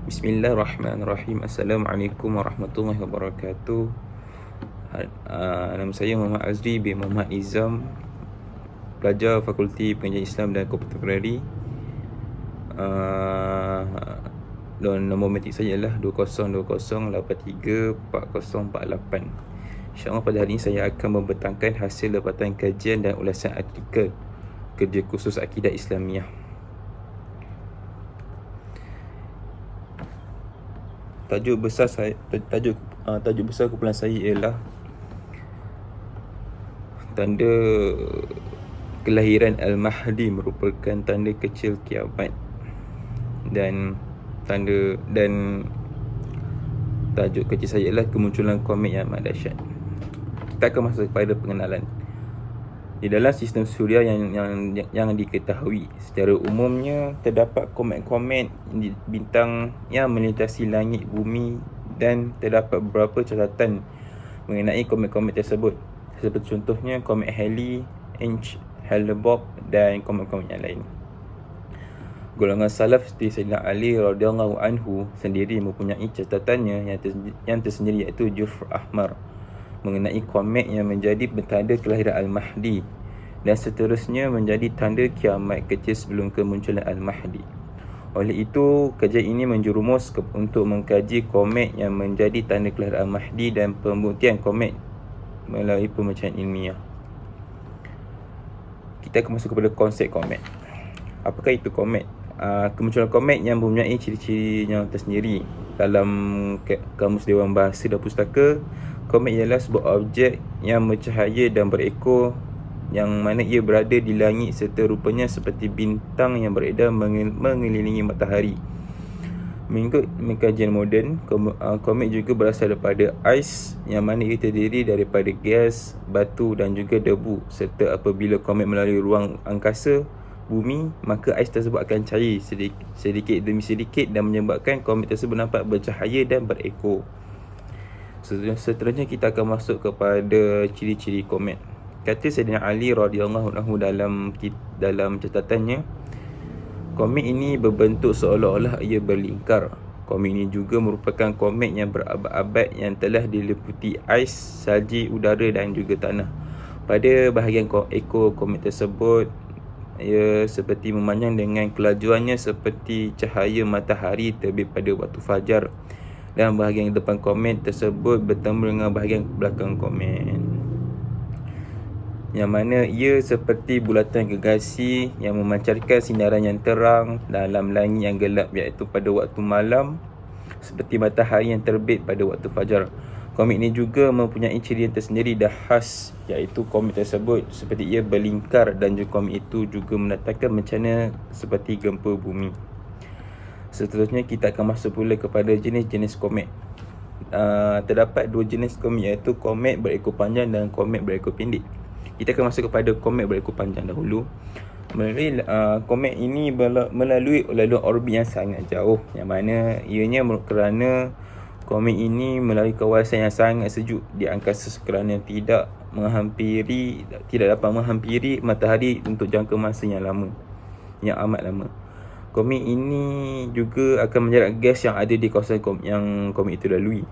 Bismillahirrahmanirrahim. Assalamualaikum warahmatullahi wabarakatuh. Nama saya Muhammad Azri bin Muhammad Izam, pelajar Fakulti Pengajian Islam dan Kontemporari. Dan nombor matrik saya adalah 2020834048. InsyaAllah pada hari ini saya akan membentangkan hasil dapatan kajian dan ulasan artikel kerja khusus akidah Islamiah. Tajuk besar kumpulan saya ialah tanda kelahiran Al-Mahdi merupakan tanda kecil kiamat, dan tajuk kecil saya ialah kemunculan komet yang amat dahsyat. Kita akan masuk kepada pengenalan. Di dalam sistem suria yang diketahui, secara umumnya terdapat komet-komet bintang yang melintasi langit bumi, dan terdapat beberapa catatan mengenai komet-komet tersebut, seperti contohnya komet Halley, Inch-Hale-Bopp dan komet-komet yang lain. Golongan salaf seperti Sayyidina Ali radhiyallahu anhu sendiri mempunyai catatannya yang tersendiri, iaitu Jufr Ahmar, mengenai komet yang menjadi petanda kelahiran Al-Mahdi, dan seterusnya menjadi tanda kiamat kecil sebelum kemunculan Al-Mahdi. Oleh itu, kajian ini menjerumus untuk mengkaji komet yang menjadi tanda kelahiran Al-Mahdi dan pembuktian komet melalui pemecahan ilmiah. Kita akan masuk kepada konsep komet. Apakah itu komet? Kemunculan komet yang mempunyai ciri-ciri yang tersendiri. Dalam Kamus Dewan Bahasa dan Pustaka, komet ialah sebuah objek yang bercahaya dan berekor, yang mana ia berada di langit serta rupanya seperti bintang yang beredar mengelilingi matahari. Mengikut kajian moden, komet juga berasal daripada ais, yang mana ia terdiri daripada gas, batu dan juga debu. Serta apabila komet melalui ruang angkasa bumi, maka ais tersebut akan cair sedikit demi sedikit dan menyebabkan komet tersebut nampak bercahaya dan berekor. Seterusnya kita akan masuk kepada ciri-ciri komet. Kata Sayyidina Ali radhiyallahu anhu dalam catatannya, komet ini berbentuk seolah-olah ia berlingkar. Komet ini juga merupakan komet yang berabad-abad yang telah diliputi ais, salji, udara dan juga tanah. Pada bahagian ekor komet tersebut, ia seperti memanjang dengan kelajuannya seperti cahaya matahari terbit pada waktu fajar, dan bahagian depan komet tersebut bertemu dengan bahagian belakang komet, yang mana ia seperti bulatan gergasi yang memancarkan sinaran yang terang dalam langit yang gelap, iaitu pada waktu malam, seperti matahari yang terbit pada waktu fajar. Komet ini juga mempunyai ciri yang tersendiri dan khas, iaitu komet tersebut seperti ia berlingkar, dan juga komet itu juga mendatangkan bencana seperti gempa bumi. Seterusnya kita akan masuk pula kepada jenis-jenis komet. Terdapat dua jenis komet, iaitu komet berekor panjang dan komet berekor pendek. Kita akan masuk kepada komet berekor panjang dahulu. Komet ini melalui laluan orbit yang sangat jauh, yang mana ianya kerana komet ini melalui kawasan yang sangat sejuk di angkasa kerana tidak dapat menghampiri matahari untuk jangka masa yang amat lama. Komet ini juga akan menjerat gas yang ada di kawasan yang komet itu lalui.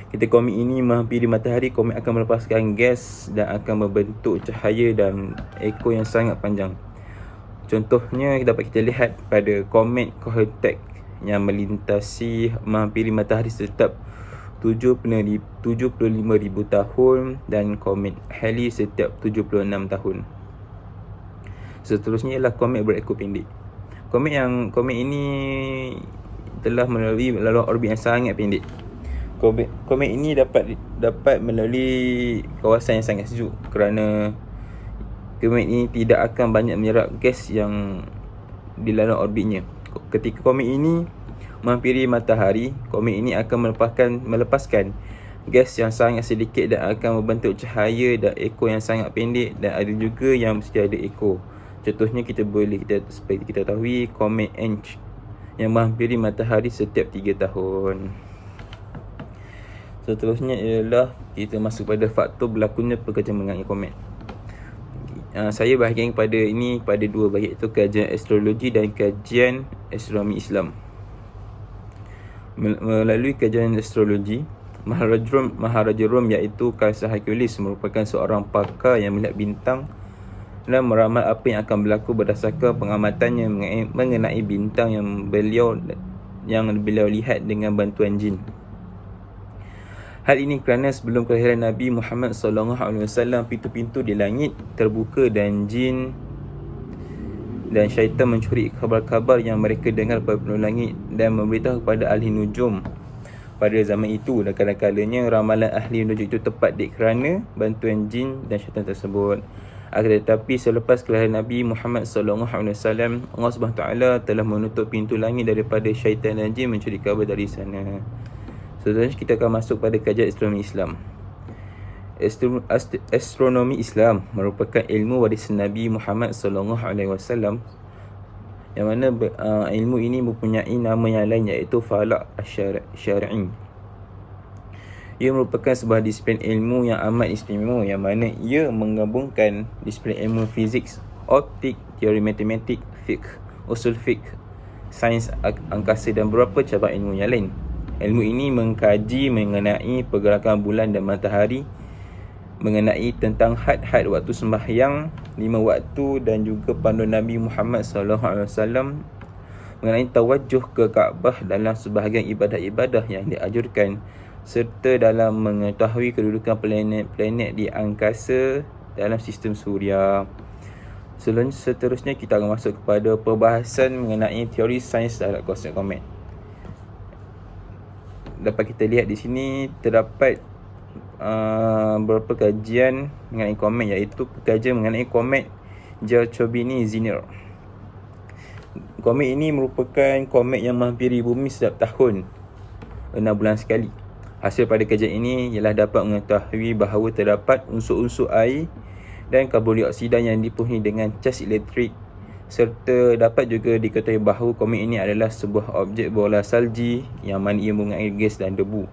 Ketika komet ini menghampiri matahari, komet akan melepaskan gas dan akan membentuk cahaya dan ekor yang sangat panjang. Contohnya dapat kita lihat pada komet Kohetek yang menghampiri matahari setiap 75,000 tahun, dan komet Halley setiap 76 tahun. Seterusnya ialah komet berekor pendek. Komet ini telah melalui laluan orbit yang sangat pendek. Komet ini dapat melalui kawasan yang sangat sejuk kerana komet ini tidak akan banyak menyerap gas yang di laluan orbitnya. Ketika komet ini menghampiri matahari, komet ini akan melepaskan gas yang sangat sedikit dan akan membentuk cahaya dan ekor yang sangat pendek, dan ada juga yang mesti ada ekor. Contohnya seperti kita tahu komet Inch yang menghampiri matahari setiap 3 tahun. Seterusnya ialah kita masuk pada faktor berlakunya pekerjaan mengenai komet. Saya bahagian pada dua bahagian, iaitu kajian astrologi dan kajian astronomi Islam. Melalui kajian astrologi, Maharaja Rom iaitu Kaisar Hercules merupakan seorang pakar yang melihat bintang dan meramal apa yang akan berlaku berdasarkan pengamatannya mengenai bintang yang beliau lihat dengan bantuan jin. Hal ini kerana sebelum kelahiran Nabi Muhammad SAW, pintu-pintu di langit terbuka dan jin dan syaitan mencuri khabar-khabar yang mereka dengar pada penduduk langit dan memberitahu kepada ahli nujum pada zaman itu. Dan kadang-kadangnya ramalan ahli nujum itu tepat kerana bantuan jin dan syaitan tersebut. Akan tetapi selepas kelahiran Nabi Muhammad SAW, Allah SWT telah menutup pintu langit daripada syaitan dan jin mencuri khabar dari sana. Seterusnya kita akan masuk pada kajian astronomi Islam. Astronomi Islam merupakan ilmu warisan Nabi Muhammad SAW, yang mana ilmu ini mempunyai nama yang lain iaitu Falak Syar'i. Ia merupakan sebuah disiplin ilmu yang amat istimewa, yang mana ia menggabungkan disiplin ilmu fizik, optik, teori matematik, fiqh, usul fiqh, sains angkasa dan beberapa cabang ilmu yang lain. Ilmu ini mengkaji mengenai pergerakan bulan dan matahari, mengenai tentang had-had waktu sembahyang 5 waktu dan juga panduan Nabi Muhammad SAW, mengenai tawajjuh ke Kaabah dalam sebahagian ibadah-ibadah yang dianjurkan, serta dalam mengetahui kedudukan planet-planet di angkasa dalam sistem suria. Seterusnya kita akan masuk kepada perbahasan mengenai teori sains terhadap konsep komet. Dapat kita lihat di sini terdapat beberapa kajian mengenai komet, iaitu kajian mengenai komet Giacobini-Zinner. Komet ini merupakan komet yang menghampiri bumi setiap tahun 6 bulan sekali. Hasil pada kajian ini ialah dapat mengetahui bahawa terdapat unsur-unsur air dan karbon dioksida yang dipenuhi dengan cas elektrik, serta dapat juga diketahui bahawa komet ini adalah sebuah objek bola salji yang mana ia mengandung gas dan debu.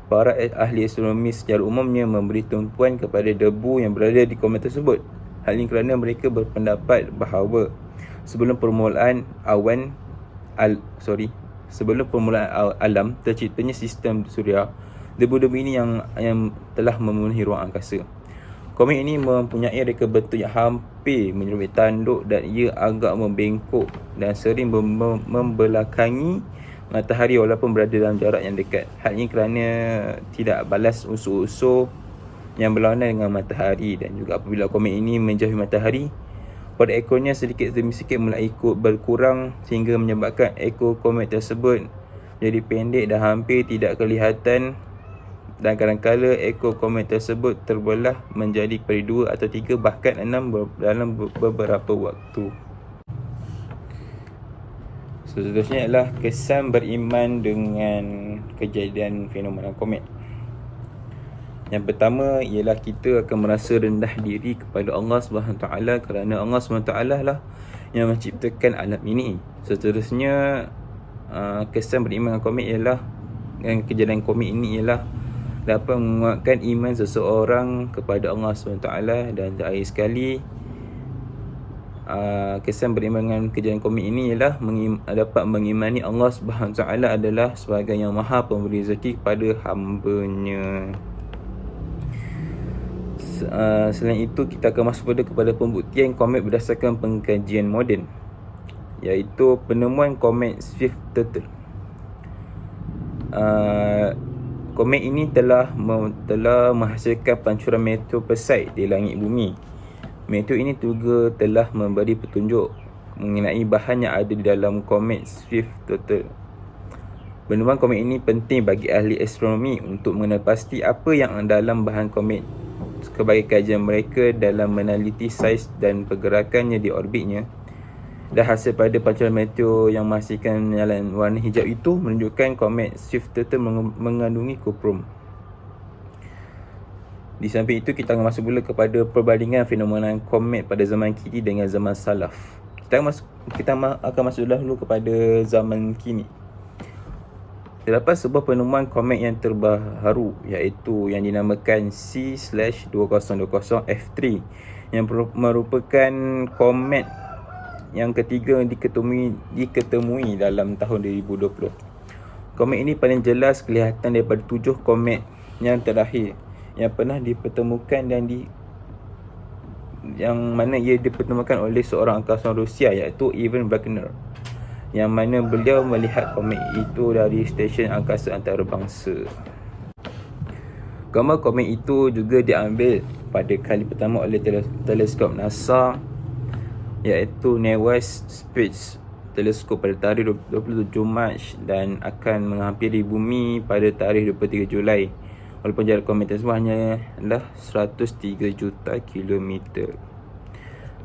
Para ahli astronomi secara umumnya memberi tumpuan kepada debu yang berada di komet tersebut. Hal ini kerana mereka berpendapat bahawa sebelum permulaan alam terciptanya sistem suria, debu-debu ini yang telah memenuhi ruang angkasa. Komet ini mempunyai reka bentuk yang hampir menyerupai tanduk dan ia agak membengkok dan sering membelakangi matahari walaupun berada dalam jarak yang dekat. Hal ini kerana tidak balas unsur-unsur yang berlawanan dengan matahari, dan juga apabila komet ini menjauhi matahari, pada ekornya sedikit demi sedikit mulai berkurang sehingga menyebabkan ekor komet tersebut jadi pendek dan hampir tidak kelihatan, dan kadang-kala ekor komet tersebut terbelah menjadi kepada 2 atau 3 bahkan 6 dalam beberapa waktu. Seterusnya adalah kesan beriman dengan kejadian fenomena komet. Yang pertama ialah kita akan merasa rendah diri kepada Allah SWT, kerana Allah SWT lah yang menciptakan alam ini. Seterusnya kesan beriman dengan komet ialah, dengan kejadian komet ini ialah dapat menguatkan iman seseorang kepada Allah SWT. Dan terakhir sekali, kesan beriman dengan kejadian komet ini ialah dapat mengimani Allah SWT adalah sebagai yang maha pemberi rezeki kepada hamba-Nya. Selain itu, kita akan masuk kepada pembuktian komet berdasarkan pengkajian moden, iaitu penemuan komet Swift Turtle. Komet ini telah menghasilkan pancuran meteor besar di langit bumi. Meteor ini juga telah memberi petunjuk mengenai bahan yang ada di dalam komet Swift Turtle. Penemuan komet ini penting bagi ahli astronomi untuk mengenal pasti apa yang dalam bahan komet sebagai kajian mereka dalam meneliti saiz dan pergerakannya di orbitnya. Dan hasil pada pancaran meteor yang menghasilkan penyalaan warna hijau itu menunjukkan komet Swift Turtle mengandungi kuprum. Di samping itu, kita akan masuk pula kepada perbandingan fenomena komet pada zaman kini dengan zaman salaf. Kita akan masuk dahulu kepada zaman kini. Terdapat sebuah penemuan komet yang terbaru, iaitu yang dinamakan C/2020 F3, yang merupakan komet yang ketiga diketemui dalam tahun 2020. Komet ini paling jelas kelihatan daripada 7 komet yang terakhir yang pernah dipertemukan yang mana ia dipertemukan oleh seorang angkasa Rusia, iaitu Ivan Wagner, yang mana beliau melihat komet itu dari stesen angkasa antarabangsa. Gambar komet itu juga diambil pada kali pertama oleh teleskop NASA, iaitu NEWAS Space Teleskop pada tarikh 27 Mac dan akan menghampiri bumi pada tarikh 23 Julai. Walaupun jarak komet tersebut hanya adalah 103 juta kilometer.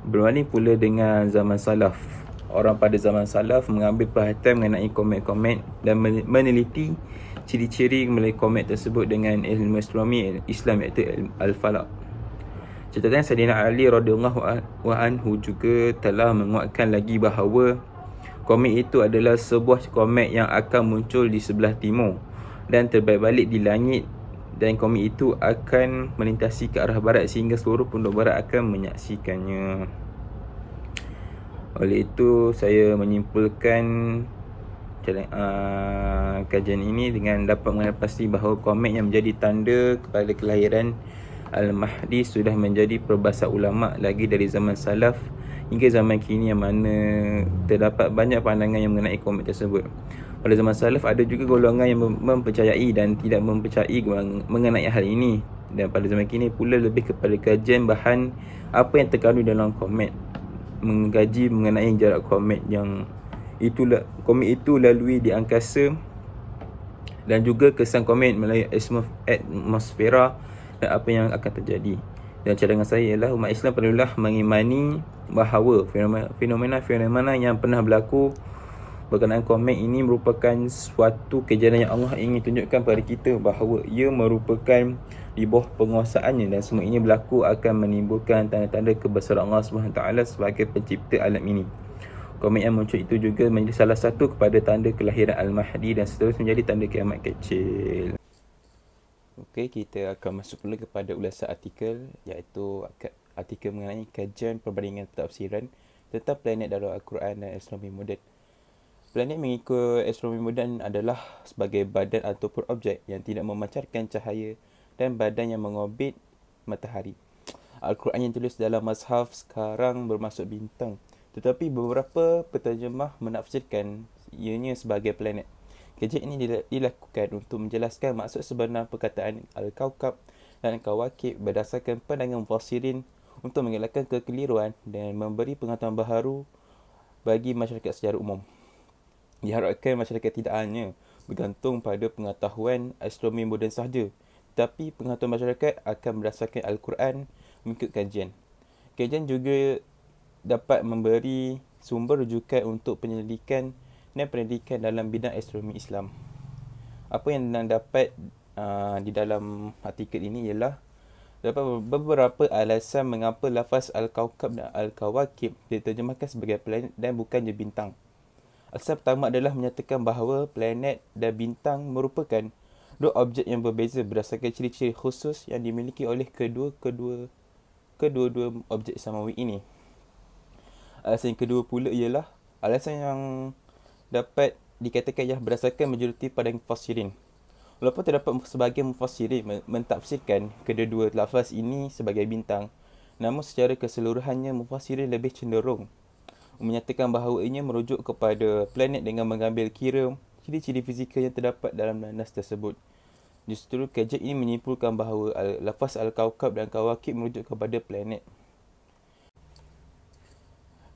Berbanding pula dengan zaman salaf, orang pada zaman salaf mengambil perhatian mengenai komet-komet dan meneliti ciri-ciri melalui komet tersebut dengan ilmu astronomi Islam, iaitu Al-Falak. Catatan Sayyidina Ali radhiyallahu anhu juga telah menguatkan lagi bahawa komet itu adalah sebuah komet yang akan muncul di sebelah timur dan terbalik-balik di langit, dan komet itu akan melintasi ke arah barat sehingga seluruh penduduk barat akan menyaksikannya. Oleh itu, saya menyimpulkan kajian ini dengan dapat mengenal pasti bahawa komet yang menjadi tanda kepada kelahiran Al-Mahdi sudah menjadi perbahasan ulama' lagi dari zaman salaf hingga zaman kini, yang mana terdapat banyak pandangan yang mengenai komet tersebut. Pada zaman salaf ada juga golongan yang mempercayai dan tidak mempercayai mengenai hal ini, dan pada zaman kini pula lebih kepada kajian bahan apa yang terkandung dalam komet, mengkaji mengenai jarak komet itu lalui di angkasa, dan juga kesan komet melalui atmosfera dan apa yang akan terjadi. Dan cadangan saya ialah umat Islam perlulah mengimani bahawa fenomena yang pernah berlaku berkenaan komet ini merupakan suatu kejadian yang Allah ingin tunjukkan kepada kita bahawa ia merupakan di bawah penguasaannya, dan semua ini berlaku akan menimbulkan tanda-tanda kebesaran Allah SWT sebagai pencipta alam ini. Komet yang muncul itu juga menjadi salah satu kepada tanda kelahiran Al-Mahdi dan seterusnya menjadi tanda kiamat kecil. Okey, kita akan masuk pula kepada ulasan artikel, iaitu artikel mengenai kajian perbandingan pentafsiran tentang planet dalam Al-Quran dan astronomi moden. Planet mengikut astronomi moden adalah sebagai badan ataupun objek yang tidak memancarkan cahaya dan badan yang mengorbit matahari. Al-Quran yang tulis dalam mazhab sekarang bermaksud bintang, tetapi beberapa penterjemah menafsirkan ianya sebagai planet. Kajian ini dilakukan untuk menjelaskan maksud sebenar perkataan Al-Kawkab dan Kawakib berdasarkan pandangan mufassirin untuk mengelakkan kekeliruan dan memberi pengetahuan baharu bagi masyarakat secara umum. Diharapkan masyarakat tidak hanya bergantung pada pengetahuan astronomi moden sahaja, tetapi pengetahuan masyarakat akan berdasarkan Al-Quran mengikut kajian. Kajian juga dapat memberi sumber rujukan untuk penyelidikan dan pendidikan dalam bidang astronomi Islam. Apa yang dapat di dalam artikel ini ialah dapat beberapa alasan mengapa lafaz Al-Kawkab dan Al-Kawakib diterjemahkan sebagai planet dan bukannya bintang. Alasan pertama adalah menyatakan bahawa planet dan bintang merupakan dua objek yang berbeza berdasarkan ciri-ciri khusus yang dimiliki oleh kedua-dua objek samawi ini. Alasan yang kedua pula ialah alasan yang dapat dikatakan ialah berdasarkan majoriti pada mufassirin. Walaupun terdapat sebahagian mufassirin mentafsirkan kedua-dua lafaz ini sebagai bintang, namun secara keseluruhannya mufassirin lebih cenderung menyatakan bahawa ianya merujuk kepada planet dengan mengambil kira ciri-ciri fizikal yang terdapat dalam nas tersebut. Justru kajian ini menyimpulkan bahawa lafaz Al-Kawkab dan Kawakib merujuk kepada planet.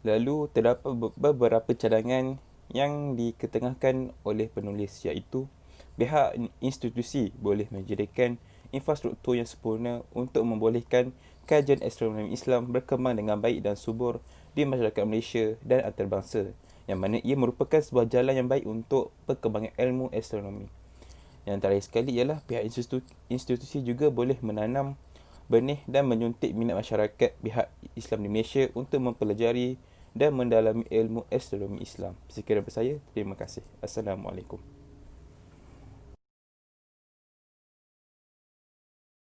Lalu terdapat beberapa cadangan yang diketengahkan oleh penulis, iaitu pihak institusi boleh menjadikan infrastruktur yang sempurna untuk membolehkan kajian astronomi Islam berkembang dengan baik dan subur di masyarakat Malaysia dan antarabangsa, yang mana ia merupakan sebuah jalan yang baik untuk perkembangan ilmu astronomi. Yang terakhir sekali ialah pihak institusi juga boleh menanam benih dan menyuntik minat masyarakat pihak Islam di Malaysia untuk mempelajari dan mendalami ilmu astronomi Islam. Sekian daripada saya. Terima kasih. Assalamualaikum.